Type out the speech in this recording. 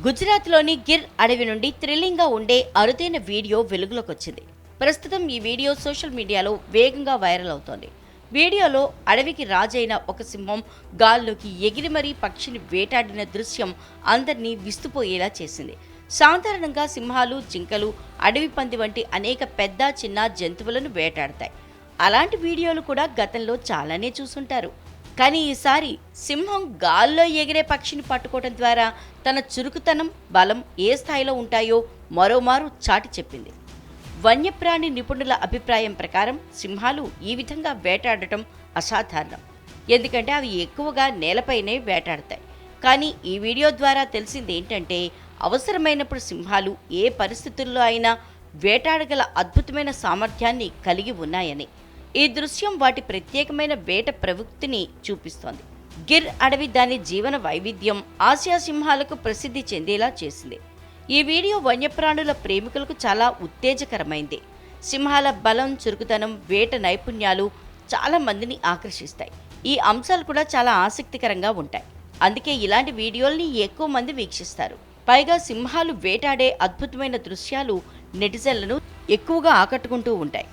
గుజరాత్లోని గిర్ అడవి నుండి థ్రిల్లింగ్గా ఉండే అరుదైన వీడియో వెలుగులోకి వచ్చింది. ప్రస్తుతం ఈ వీడియో సోషల్ మీడియాలో వేగంగా వైరల్ అవుతోంది. వీడియోలో అడవికి రాజైన ఒక సింహం గాల్లోకి ఎగిరి మరీ పక్షిని వేటాడిన దృశ్యం అందరినీ విస్తుపోయేలా చేసింది. సాధారణంగా సింహాలు, జింకలు, అడవి పంది వంటి అనేక పెద్ద చిన్న జంతువులను వేటాడతాయి. అలాంటి వీడియోలు కూడా గతంలో చాలానే చూసుంటారు. కానీ ఈసారి సింహం గాల్లో ఎగిరే పక్షిని పట్టుకోవడం ద్వారా తన చురుకుతనం, బలం ఏ స్థాయిలో ఉంటాయో మరోమారు చాటి చెప్పింది. వన్యప్రాణి నిపుణుల అభిప్రాయం ప్రకారం సింహాలు ఈ విధంగా వేటాడటం అసాధారణం. ఎందుకంటే అవి ఎక్కువగా నేలపైనే వేటాడతాయి. కానీ ఈ వీడియో ద్వారా తెలిసింది ఏంటంటే, అవసరమైనప్పుడు సింహాలు ఏ పరిస్థితుల్లో అయినా వేటాడగల అద్భుతమైన సామర్థ్యాన్ని కలిగి ఉన్నాయని. ఈ దృశ్యం వాటి ప్రత్యేకమైన వేట ప్రవృత్తిని చూపిస్తోంది. గిర్ అడవి దాని జీవన వైవిధ్యం, ఆసియా సింహాలకు ప్రసిద్ధి చెందేలా చేసింది. ఈ వీడియో వన్యప్రాణుల ప్రేమికులకు చాలా ఉత్తేజకరమైంది. సింహాల బలం, చురుకుతనం, వేట నైపుణ్యాలు చాలా మందిని ఆకర్షిస్తాయి. ఈ అంశాలు కూడా చాలా ఆసక్తికరంగా ఉంటాయి. అందుకే ఇలాంటి వీడియోల్ని ఎక్కువ మంది వీక్షిస్తారు. పైగా సింహాలు వేటాడే అద్భుతమైన దృశ్యాలు నెటిజన్లను ఎక్కువగా ఆకట్టుకుంటూ ఉంటాయి.